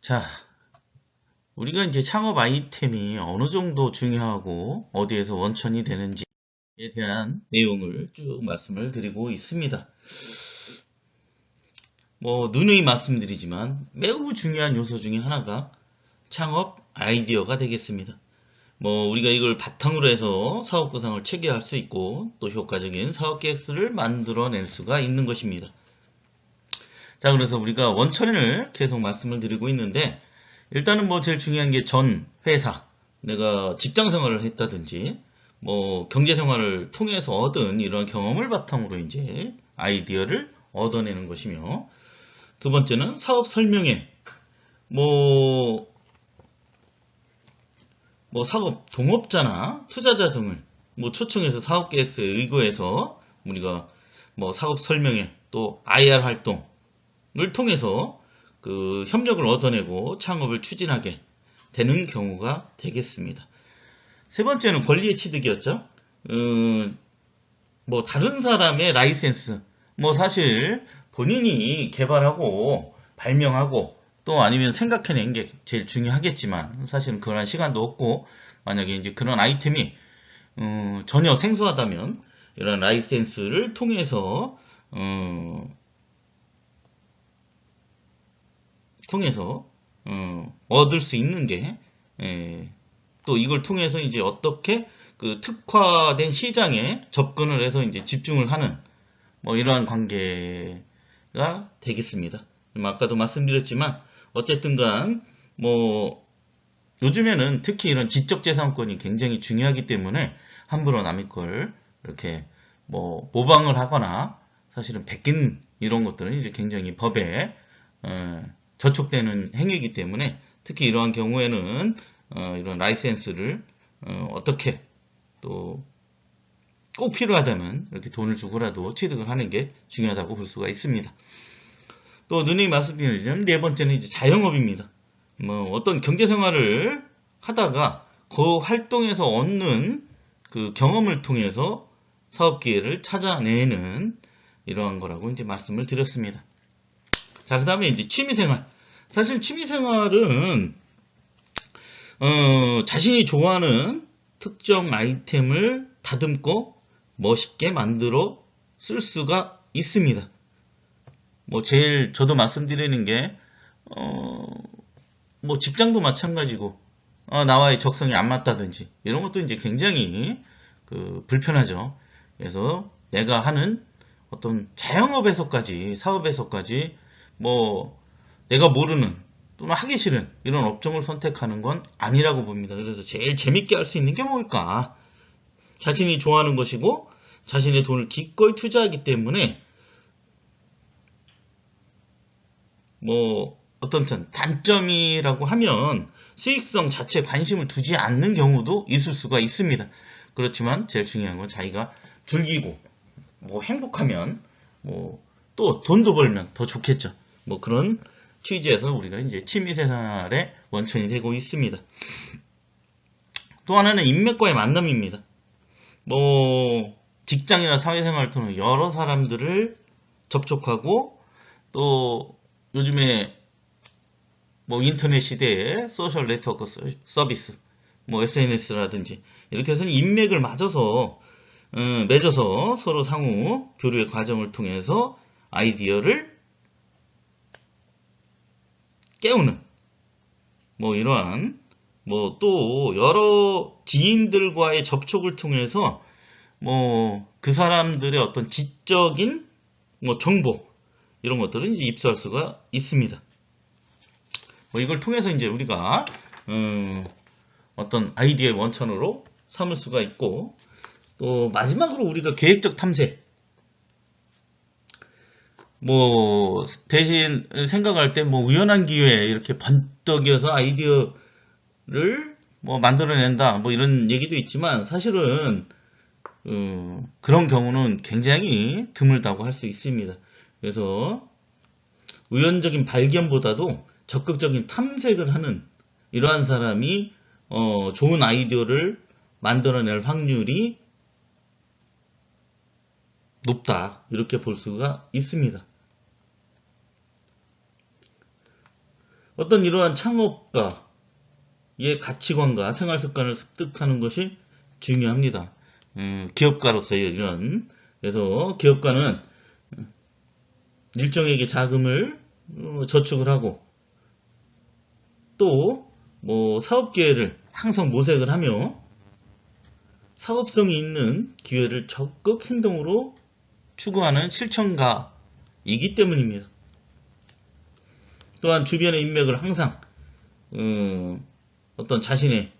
자, 우리가 이제 창업 아이템이 어느 정도 중요하고 어디에서 원천이 되는지에 대한 내용을 쭉 말씀을 드리고 있습니다. 누누이 말씀드리지만 매우 중요한 요소 중에 하나가 창업 아이디어가 되겠습니다. 우리가 이걸 바탕으로 해서 사업 구상을 체계할 수 있고 또 효과적인 사업 계획서를 만들어낼 수가 있는 것입니다. 자, 그래서 우리가 원천을 계속 말씀을 드리고 있는데 일단은 제일 중요한 게 전 회사, 내가 직장 생활을 했다든지 경제 생활을 통해서 얻은 이런 경험을 바탕으로 이제 아이디어를 얻어내는 것이며, 두 번째는 사업 설명회, 사업 동업자나 투자자 등을 초청해서 사업 계획서에 의거해서 우리가 사업 설명회 또 IR 활동을 통해서 그 협력을 얻어내고 창업을 추진하게 되는 경우가 되겠습니다. 세 번째는 권리의 취득이었죠. 다른 사람의 라이센스, 사실 본인이 개발하고 발명하고 또 아니면 생각해낸 게 제일 중요하겠지만 사실은 그런 시간도 없고, 만약에 이제 그런 아이템이 전혀 생소하다면 이런 라이센스를 통해서 얻을 수 있는 게, 또 이걸 통해서 이제 어떻게 그 특화된 시장에 접근을 해서 이제 집중을 하는 이러한 관계가 되겠습니다. 아까도 말씀드렸지만 어쨌든 간 요즘에는 특히 이런 지적재산권이 굉장히 중요하기 때문에 함부로 남의 걸 이렇게 모방을 하거나 사실은 베낀 이런 것들은 이제 굉장히 법에 저촉되는 행위이기 때문에, 특히 이러한 경우에는 이런 라이센스를 어떻게 또 꼭 필요하다면 이렇게 돈을 주고라도 취득을 하는 게 중요하다고 볼 수가 있습니다. 또 누누이 말씀드리지만 네 번째는 이제 자영업입니다. 어떤 경제 생활을 하다가 그 활동에서 얻는 그 경험을 통해서 사업 기회를 찾아내는 이러한 거라고 이제 말씀을 드렸습니다. 자, 그 다음에 이제 취미생활. 사실 취미생활은 자신이 좋아하는 특정 아이템을 다듬고 멋있게 만들어 쓸 수가 있습니다. 제일 저도 말씀드리는 게 직장도 마찬가지고 나와의 적성이 안 맞다든지 이런 것도 이제 굉장히 불편하죠. 그래서 내가 하는 어떤 자영업에서까지, 사업에서까지 내가 모르는 또는 하기 싫은 이런 업종을 선택하는 건 아니라고 봅니다. 그래서 제일 재밌게 할 수 있는 게 뭘까? 자신이 좋아하는 것이고 자신의 돈을 기꺼이 투자하기 때문에 어떤 단점이라고 하면 수익성 자체에 관심을 두지 않는 경우도 있을 수가 있습니다. 그렇지만 제일 중요한 건 자기가 즐기고 행복하면 또 돈도 벌면 더 좋겠죠. 그런 취지에서 우리가 이제 취미생활의 원천이 되고 있습니다. 또 하나는 인맥과의 만남입니다. 직장이나 사회생활을 통해 여러 사람들을 접촉하고, 또 요즘에 인터넷 시대에 소셜 네트워크 서비스, SNS라든지 이렇게 해서 인맥을 맺어서 서로 상호 교류의 과정을 통해서 아이디어를 깨우는 이러한 또 여러 지인들과의 접촉을 통해서 그 사람들의 어떤 지적인 정보 이런 것들은 이제 입수할 수가 있습니다. 이걸 통해서 이제 우리가 어떤 아이디어의 원천으로 삼을 수가 있고, 또 마지막으로 우리가 계획적 탐색, 대신 생각할 때 우연한 기회에 이렇게 번뜩여서 아이디어를 만들어낸다 이런 얘기도 있지만, 사실은 그런 경우는 굉장히 드물다고 할 수 있습니다. 그래서 우연적인 발견보다도 적극적인 탐색을 하는 이러한 사람이 좋은 아이디어를 만들어낼 확률이 높다, 이렇게 볼 수가 있습니다. 어떤 이러한 창업가의 가치관과 생활 습관을 습득하는 것이 중요합니다. 기업가로서의 이런, 그래서 기업가는 일정에게 자금을 저축을 하고 또 뭐 사업 기회를 항상 모색을 하며 사업성이 있는 기회를 적극 행동으로 추구하는 실천가이기 때문입니다. 또한 주변의 인맥을 항상 어떤 자신의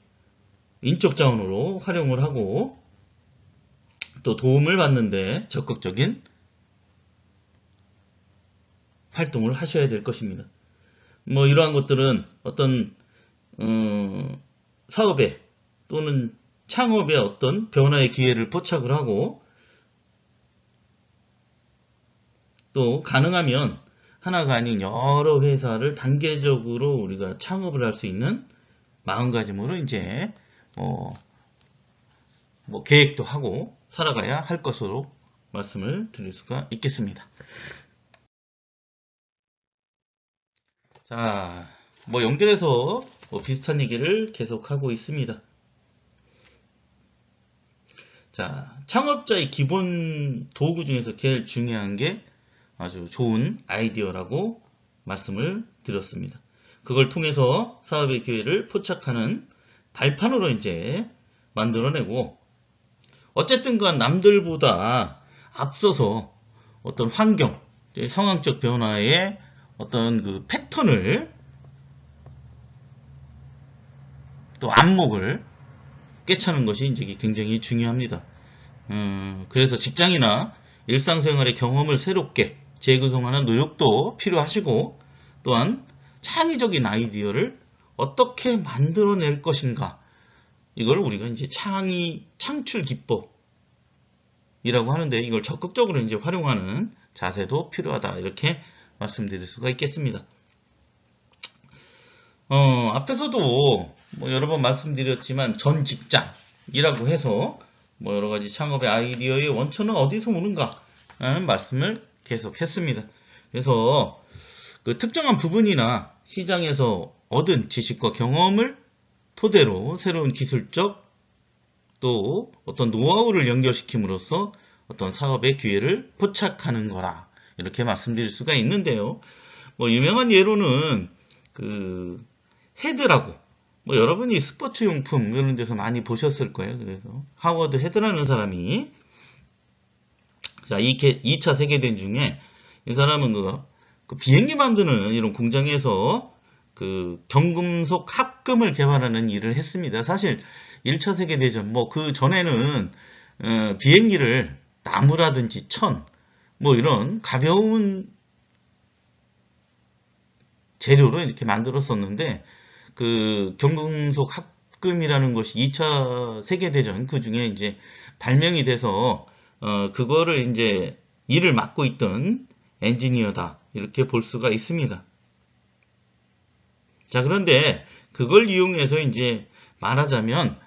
인적 자원으로 활용을 하고 또 도움을 받는데 적극적인 활동을 하셔야 될 것입니다. 뭐 이러한 것들은 어떤 사업에 또는 창업의 어떤 변화의 기회를 포착을 하고 또 가능하면 하나가 아닌 여러 회사를 단계적으로 우리가 창업을 할 수 있는 마음가짐으로 이제 뭐 계획도 하고 살아가야 할 것으로 말씀을 드릴 수가 있겠습니다. 자, 뭐 연결해서 비슷한 얘기를 계속하고 있습니다. 자, 창업자의 기본 도구 중에서 제일 중요한 게 아주 좋은 아이디어라고 말씀을 드렸습니다. 그걸 통해서 사업의 기회를 포착하는 발판으로 이제 만들어내고 어쨌든 간 남들보다 앞서서 어떤 환경, 상황적 변화의 어떤 그 패턴을 또 안목을 깨차는 것이 이제 굉장히 중요합니다. 그래서 직장이나 일상생활의 경험을 새롭게 재구성하는 노력도 필요하시고 또한 창의적인 아이디어를 어떻게 만들어낼 것인가 이걸 우리가 이제 창출 기법이라고 하는데 이걸 적극적으로 이제 활용하는 자세도 필요하다 이렇게 말씀드릴 수가 있겠습니다. 앞에서도 뭐 여러 번 말씀드렸지만 전 직장이라고 해서 뭐 여러 가지 창업의 아이디어의 원천은 어디서 오는가 라는 말씀을 계속했습니다. 그래서 그 특정한 부분이나 시장에서 얻은 지식과 경험을 토대로 새로운 기술적 또 어떤 노하우를 연결시킴으로써 어떤 사업의 기회를 포착하는 거라 이렇게 말씀드릴 수가 있는데요. 뭐 유명한 예로는 그 헤드라고 뭐 여러분이 스포츠 용품 이런 데서 많이 보셨을 거예요. 그래서 하워드 헤드라는 사람이 자 2차 세계대전 중에 이 사람은 그 비행기 만드는 이런 공장에서 그 경금속 합금을 개발하는 일을 했습니다. 사실 1차 세계대전 뭐 그 전에는 비행기를 나무라든지 천 뭐 이런 가벼운 재료로 이렇게 만들었었는데 그 경금속 합금이라는 것이 2차 세계대전 그 중에 이제 발명이 돼서 그거를 이제 일을 맡고 있던 엔지니어다 이렇게 볼 수가 있습니다. 자, 그런데 그걸 이용해서 이제 말하자면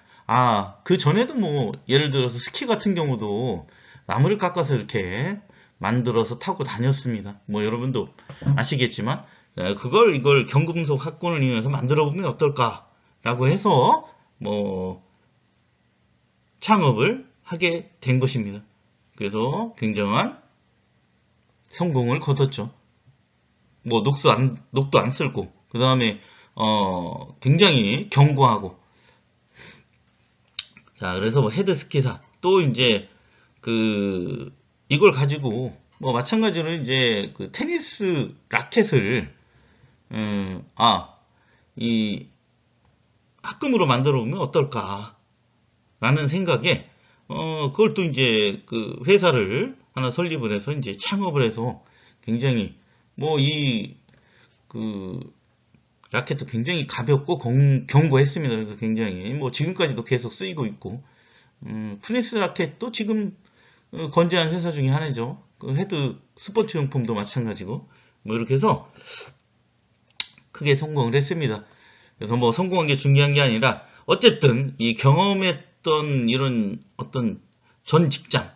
그 전에도 뭐 예를 들어서 스키 같은 경우도 나무를 깎아서 이렇게 만들어서 타고 다녔습니다. 뭐 여러분도 아시겠지만 이걸 경금속 합금을 이용해서 만들어 보면 어떨까라고 해서 뭐 창업을 하게 된 것입니다. 그래서 굉장한 성공을 거뒀죠. 뭐 녹도 안 쓸고 그 다음에 굉장히 견고하고 자 그래서 뭐 헤드스키사 또 이제 이걸 가지고 뭐 마찬가지로 이제 그 테니스 라켓을 이 합금으로 만들어 보면 어떨까라는 생각에 그걸 또 이제 그 회사를 하나 설립을 해서 이제 창업을 해서 굉장히 뭐 그 라켓도 굉장히 가볍고 견고했습니다. 그래서 굉장히 뭐 지금까지도 계속 쓰이고 있고 프린스 라켓도 지금 건재한 회사 중에 하나죠. 그 헤드 스포츠 용품도 마찬가지고 뭐 이렇게 해서 크게 성공을 했습니다. 그래서 뭐 성공한 게 중요한 게 아니라 어쨌든 이 경험했던 이런 어떤 전 직장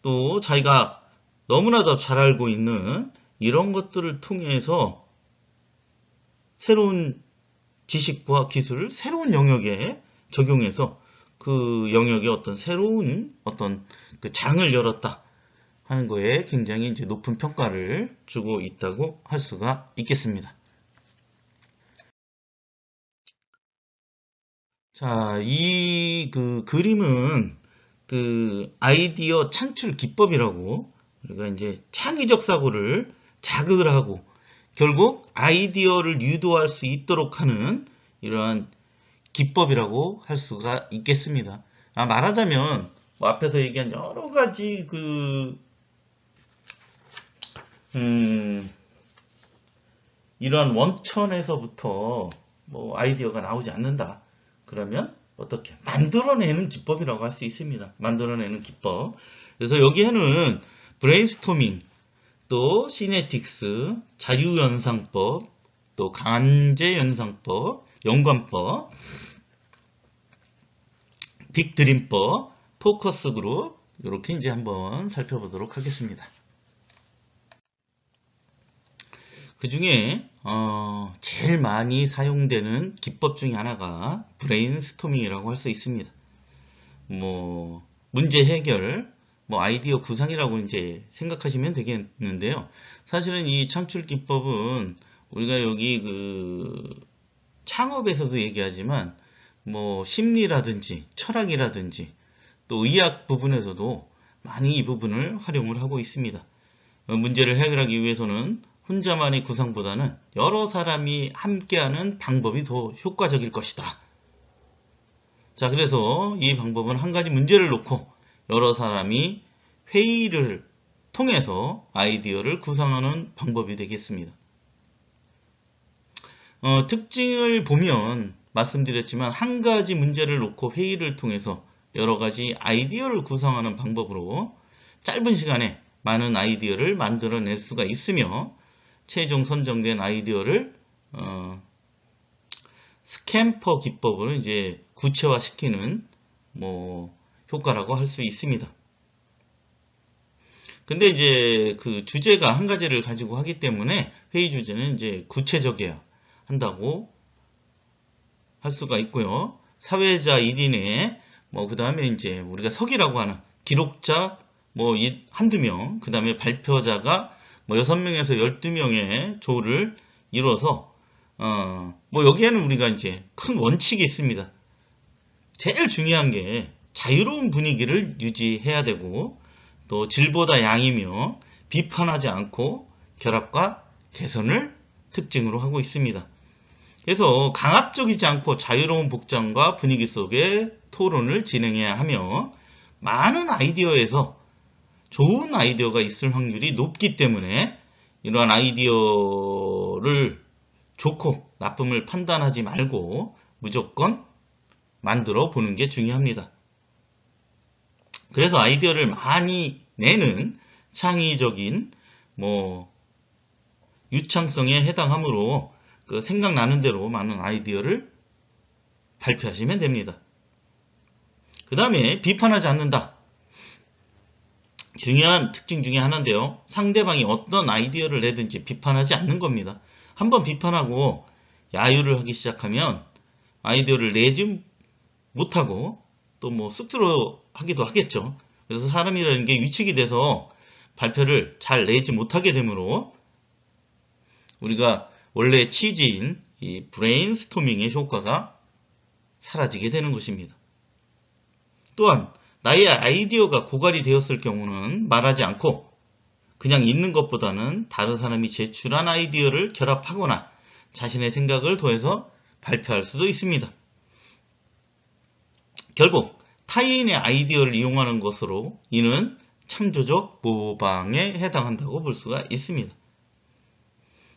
또 자기가 너무나도 잘 알고 있는 이런 것들을 통해서 새로운 지식과 기술을 새로운 영역에 적용해서 그 영역에 어떤 새로운 어떤 그 장을 열었다 하는 거에 굉장히 이제 높은 평가를 주고 있다고 할 수가 있겠습니다. 자, 이 그 그림은 그 아이디어 창출 기법이라고, 우리가 이제 창의적 사고를 자극을 하고 결국 아이디어를 유도할 수 있도록 하는 이러한 기법이라고 할 수가 있겠습니다. 말하자면 뭐 앞에서 얘기한 여러 가지 이러한 원천에서부터 뭐 아이디어가 나오지 않는다. 그러면 어떻게 만들어내는 기법이라고 할 수 있습니다. 만들어내는 기법. 그래서 여기에는 브레인스토밍, 또 시네틱스, 자유연상법, 또 강제연상법, 연관법, 빅드림법, 포커스 그룹, 이렇게 이제 한번 살펴보도록 하겠습니다. 그 중에 제일 많이 사용되는 기법 중에 하나가 브레인스토밍이라고 할 수 있습니다. 뭐 문제 해결, 뭐 아이디어 구상이라고 이제 생각하시면 되겠는데요. 사실은 이 창출 기법은 우리가 여기 그 창업에서도 얘기하지만 뭐 심리라든지 철학이라든지 또 의학 부분에서도 많이 이 부분을 활용을 하고 있습니다. 문제를 해결하기 위해서는 혼자만의 구상보다는 여러 사람이 함께하는 방법이 더 효과적일 것이다. 자, 그래서 이 방법은 한 가지 문제를 놓고 여러 사람이 회의를 통해서 아이디어를 구상하는 방법이 되겠습니다. 특징을 보면 말씀드렸지만 한 가지 문제를 놓고 회의를 통해서 여러 가지 아이디어를 구상하는 방법으로 짧은 시간에 많은 아이디어를 만들어낼 수가 있으며 최종 선정된 아이디어를 스캠퍼 기법으로 이제 구체화시키는 뭐 효과라고 할 수 있습니다. 근데 이제 그 주제가 한 가지를 가지고 하기 때문에 회의 주제는 이제 구체적이어야 한다고 할 수가 있고요. 사회자 1인에 뭐 그 다음에 이제 우리가 서기라고 하는 기록자 뭐 한두 명, 그 다음에 발표자가 뭐 6명에서 12명의 조를 이뤄서 뭐 여기에는 우리가 이제 큰 원칙이 있습니다. 제일 중요한 게 자유로운 분위기를 유지해야 되고 또 질보다 양이며 비판하지 않고 결합과 개선을 특징으로 하고 있습니다. 그래서 강압적이지 않고 자유로운 복장과 분위기 속에 토론을 진행해야 하며 많은 아이디어에서 좋은 아이디어가 있을 확률이 높기 때문에 이러한 아이디어를 좋고 나쁨을 판단하지 말고 무조건 만들어 보는 게 중요합니다. 그래서 아이디어를 많이 내는 창의적인 뭐 유창성에 해당하므로 그 생각나는 대로 많은 아이디어를 발표하시면 됩니다. 그 다음에 비판하지 않는다. 중요한 특징 중에 하나인데요. 상대방이 어떤 아이디어를 내든지 비판하지 않는 겁니다. 한번 비판하고 야유를 하기 시작하면 아이디어를 내지 못하고 또 뭐 쑥스러워 하기도 하겠죠. 그래서 사람이라는 게 위축이 돼서 발표를 잘 내지 못하게 되므로 우리가 원래 취지인 이 브레인스토밍의 효과가 사라지게 되는 것입니다. 또한 나의 아이디어가 고갈이 되었을 경우는 말하지 않고 그냥 있는 것보다는 다른 사람이 제출한 아이디어를 결합하거나 자신의 생각을 더해서 발표할 수도 있습니다. 결국 타인의 아이디어를 이용하는 것으로 이는 창조적 모방에 해당한다고 볼 수가 있습니다.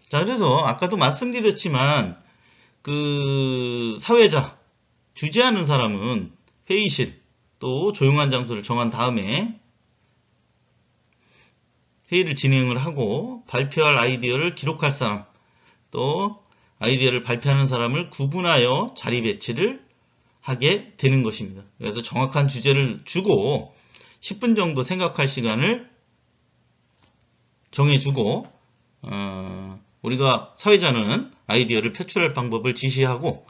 자, 그래서 아까도 말씀드렸지만 그 사회자, 주재하는 사람은 회의실 또 조용한 장소를 정한 다음에 회의를 진행을 하고 발표할 아이디어를 기록할 사람, 또 아이디어를 발표하는 사람을 구분하여 자리 배치를 하게 되는 것입니다. 그래서 정확한 주제를 주고 10분 정도 생각할 시간을 정해주고 우리가 사회자는 아이디어를 표출할 방법을 지시하고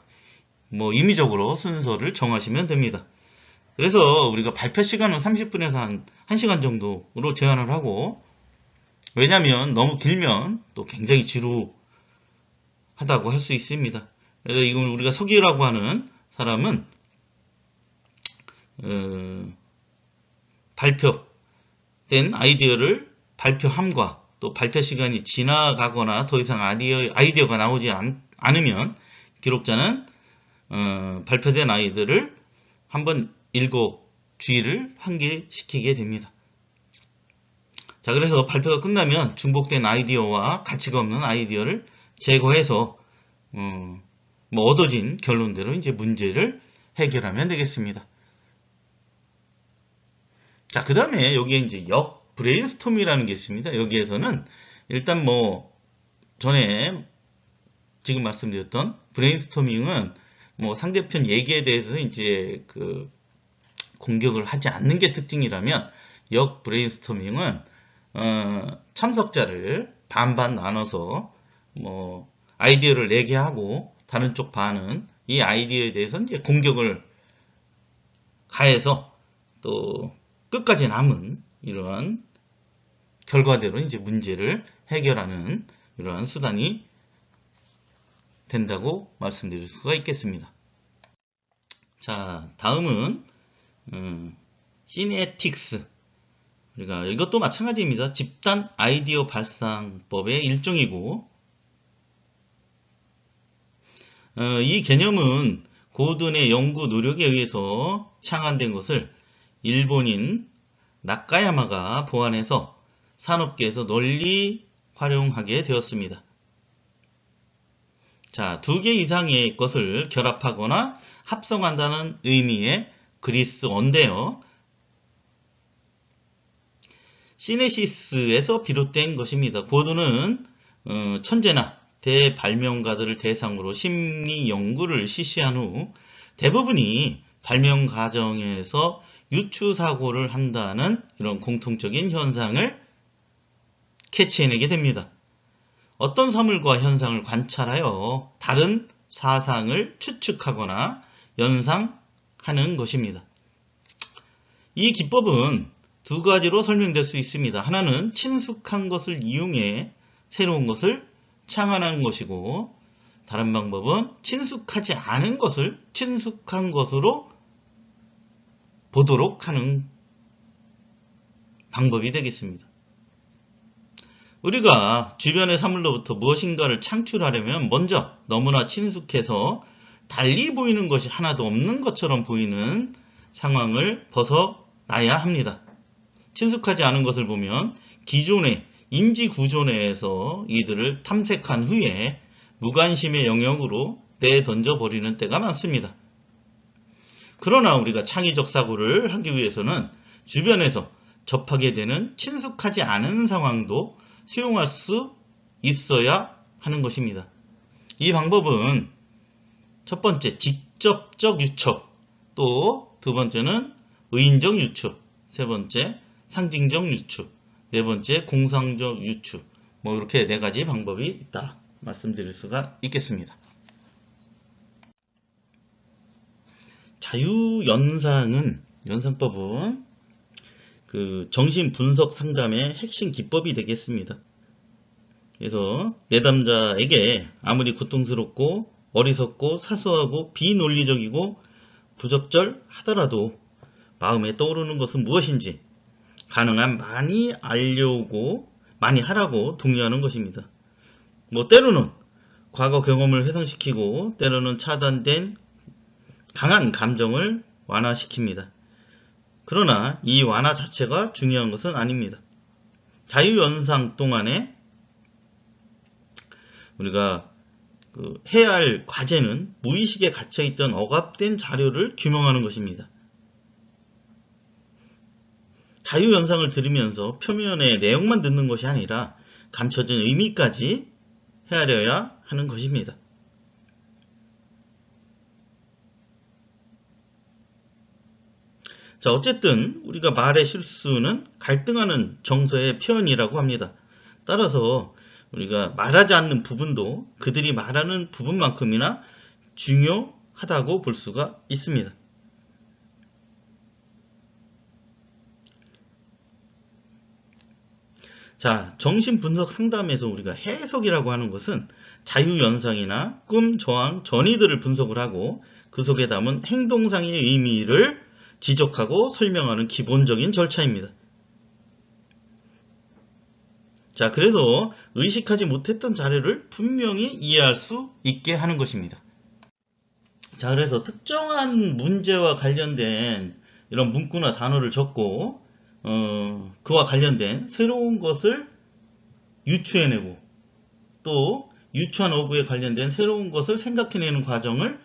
뭐 임의적으로 순서를 정하시면 됩니다. 그래서 우리가 발표 시간은 30분에서 한 1시간 정도로 제한을 하고, 왜냐하면 너무 길면 또 굉장히 지루하다고 할 수 있습니다. 그래서 이건 우리가 서기라고 하는 사람은 발표된 아이디어를 발표함과 또 발표 시간이 지나가거나 더 이상 아이디어가 나오지 않으면 기록자는 발표된 아이디어를 한번 읽어 주의를 환기시키게 됩니다. 자, 그래서 발표가 끝나면 중복된 아이디어와 가치가 없는 아이디어를 제거해서 뭐 얻어진 결론대로 이제 문제를 해결하면 되겠습니다. 자, 그 다음에 여기에 이제 역 브레인스톰이라는 게 있습니다. 여기에서는 일단 뭐 전에 지금 말씀드렸던 브레인스토밍은 뭐 상대편 얘기에 대해서 이제 그 공격을 하지 않는 게 특징이라면, 역 브레인스토밍은 참석자를 반반 나눠서 뭐 아이디어를 내게 하고 다른 쪽 반은 이 아이디어에 대해서 이제 공격을 가해서 또 끝까지 남은 이러한 결과대로 이제 문제를 해결하는 이러한 수단이 된다고 말씀드릴 수가 있겠습니다. 자, 다음은 시네틱스. 그러니까 이것도 마찬가지입니다. 집단 아이디어 발상법의 일종이고, 이 개념은 고든의 연구 노력에 의해서 창안된 것을 일본인 나카야마가 보완해서 산업계에서 널리 활용하게 되었습니다. 자, 2개 이상의 것을 결합하거나 합성한다는 의미의 그리스어인데요. 시네시스에서 비롯된 것입니다. 고든은 천재나 대발명가들을 대상으로 심리 연구를 실시한 후 대부분이 발명 과정에서 유추 사고를 한다는 이런 공통적인 현상을 캐치해내게 됩니다. 어떤 사물과 현상을 관찰하여 다른 사상을 추측하거나 연상하는 것입니다. 이 기법은 2가지로 설명될 수 있습니다. 하나는 친숙한 것을 이용해 새로운 것을 창안하는 것이고, 다른 방법은 친숙하지 않은 것을 친숙한 것으로 보도록 하는 방법이 되겠습니다. 우리가 주변의 사물로부터 무엇인가를 창출하려면 먼저 너무나 친숙해서 달리 보이는 것이 하나도 없는 것처럼 보이는 상황을 벗어나야 합니다. 친숙하지 않은 것을 보면 기존의 인지 구조 내에서 이들을 탐색한 후에 무관심의 영역으로 내던져 버리는 때가 많습니다. 그러나 우리가 창의적 사고를 하기 위해서는 주변에서 접하게 되는 친숙하지 않은 상황도 수용할 수 있어야 하는 것입니다. 이 방법은 첫 번째 직접적 유추, 또 두 번째는 의인적 유추, 세 번째 상징적 유추, 네 번째 공상적 유추, 뭐 이렇게 4가지 방법이 있다 말씀드릴 수가 있겠습니다. 연상법은 그 정신 분석 상담의 핵심 기법이 되겠습니다. 그래서 내담자에게 아무리 고통스럽고 어리석고 사소하고 비논리적이고 부적절하더라도 마음에 떠오르는 것은 무엇인지 가능한 많이 하라고 독려하는 것입니다. 뭐 때로는 과거 경험을 회상시키고 때로는 차단된 강한 감정을 완화시킵니다. 그러나 이 완화 자체가 중요한 것은 아닙니다. 자유연상 동안에 우리가 해야 할 과제는 무의식에 갇혀있던 억압된 자료를 규명하는 것입니다. 자유연상을 들으면서 표면의 내용만 듣는 것이 아니라 감춰진 의미까지 헤아려야 하는 것입니다. 자, 어쨌든 우리가 말의 실수는 갈등하는 정서의 표현이라고 합니다. 따라서 우리가 말하지 않는 부분도 그들이 말하는 부분만큼이나 중요하다고 볼 수가 있습니다. 자, 정신분석 상담에서 우리가 해석이라고 하는 것은 자유연상이나 꿈, 저항, 전이들을 분석을 하고 그 속에 담은 행동상의 의미를 지적하고 설명하는 기본적인 절차입니다. 자, 그래서 의식하지 못했던 자료를 분명히 이해할 수 있게 하는 것입니다. 자, 그래서 특정한 문제와 관련된 이런 문구나 단어를 적고 그와 관련된 새로운 것을 유추해내고 또 유추한 어부에 관련된 새로운 것을 생각해내는 과정을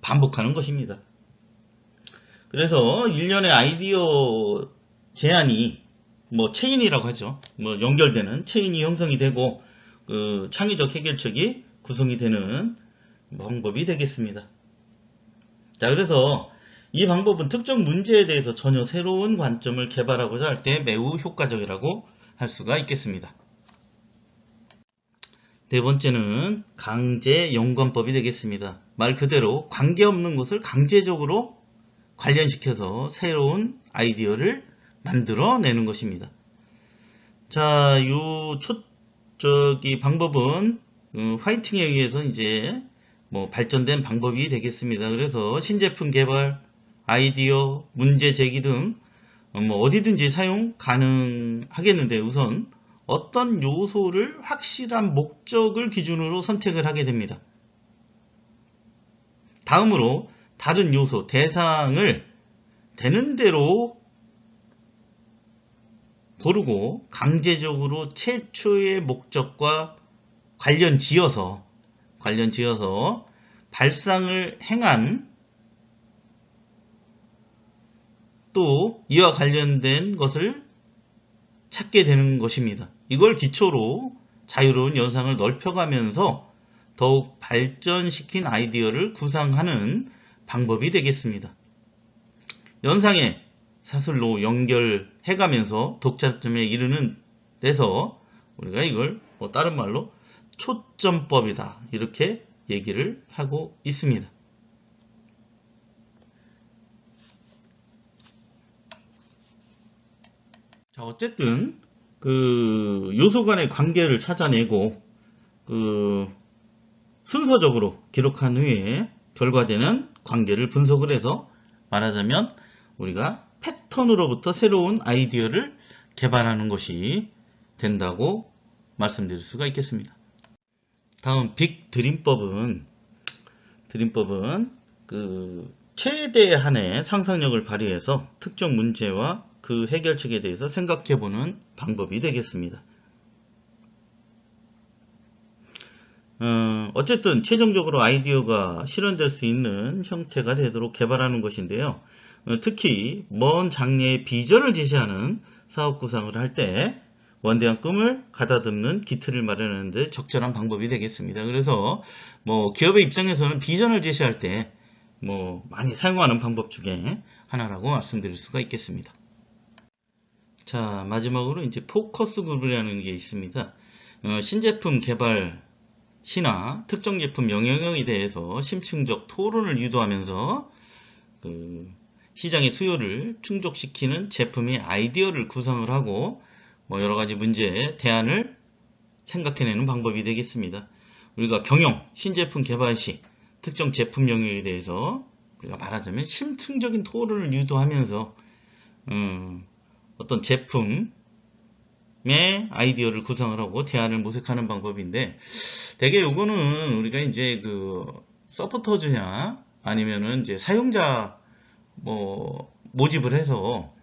반복하는 것입니다. 그래서 일련의 아이디어 제안이 체인이라고 하죠. 연결되는 체인이 형성이 되고 창의적 해결책이 구성이 되는 방법이 되겠습니다. 자, 그래서 이 방법은 특정 문제에 대해서 전혀 새로운 관점을 개발하고자 할 때 매우 효과적이라고 할 수가 있겠습니다. 네 번째는 강제 연관법이 되겠습니다. 말 그대로 관계없는 것을 강제적으로 관련시켜서 새로운 아이디어를 만들어내는 것입니다. 자, 방법은 화이팅에 의해서 이제 발전된 방법이 되겠습니다. 그래서 신제품 개발, 아이디어, 문제 제기 등 어디든지 사용 가능하겠는데 우선 어떤 요소를 확실한 목적을 기준으로 선택을 하게 됩니다. 다음으로 다른 요소, 대상을 되는 대로 고르고 강제적으로 최초의 목적과 관련 지어서 발상을 행한 또 이와 관련된 것을 찾게 되는 것입니다. 이걸 기초로 자유로운 연상을 넓혀가면서 더욱 발전시킨 아이디어를 구상하는 방법이 되겠습니다. 연상의 사슬로 연결해가면서 독자점에 이르는 데서 우리가 이걸 다른 말로 초점법이다 이렇게 얘기를 하고 있습니다. 자, 어쨌든 요소 간의 관계를 찾아내고 순서적으로 기록한 후에 결과되는 관계를 분석을 해서 말하자면 우리가 패턴으로부터 새로운 아이디어를 개발하는 것이 된다고 말씀드릴 수가 있겠습니다. 다음 빅 드림법은 최대한의 상상력을 발휘해서 특정 문제와 그 해결책에 대해서 생각해보는 방법이 되겠습니다. 어쨌든 최종적으로 아이디어가 실현될 수 있는 형태가 되도록 개발하는 것인데요. 특히 먼 장래의 비전을 제시하는 사업 구상을 할 때 원대한 꿈을 가다듬는 기틀을 마련하는 데 적절한 방법이 되겠습니다. 그래서 기업의 입장에서는 비전을 제시할 때 많이 사용하는 방법 중에 하나라고 말씀드릴 수가 있겠습니다. 자, 마지막으로 이제 포커스 그룹이라는 게 있습니다. 신제품 개발 시나 특정 제품 영역에 대해서 심층적 토론을 유도하면서 시장의 수요를 충족시키는 제품의 아이디어를 구성을 하고 여러 가지 문제의 대안을 생각해내는 방법이 되겠습니다. 우리가 경영, 신제품 개발 시 특정 제품 영역에 대해서 우리가 말하자면 심층적인 토론을 유도하면서 어떤 제품의 아이디어를 구성을 하고 대안을 모색하는 방법인데 대개 요거는 우리가 이제 서포터즈냐 아니면은 이제 사용자 모집을 해서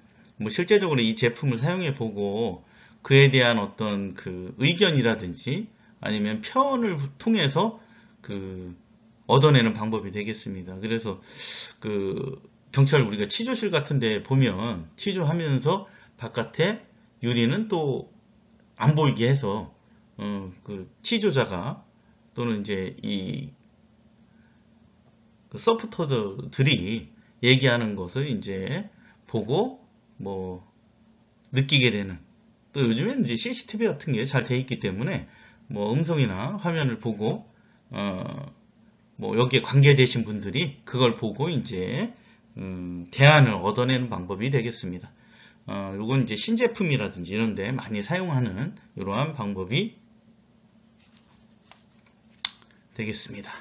실제적으로 이 제품을 사용해 보고 그에 대한 어떤 의견이라든지 아니면 표현을 통해서 얻어내는 방법이 되겠습니다. 그래서 경찰 우리가 취조실 같은 데 보면 취조하면서 바깥에 유리는 또 안 보이게 해서 취조자가 또는 이제 이 서포터들이 얘기하는 것을 이제 보고 느끼게 되는 또 요즘엔 이제 CCTV 같은 게 잘 돼 있기 때문에 뭐 음성이나 화면을 보고 뭐 여기에 관계되신 분들이 그걸 보고 이제 대안을 얻어내는 방법이 되겠습니다. 요건 이제 신제품이라든지 이런 데 많이 사용하는 이러한 방법이 되겠습니다.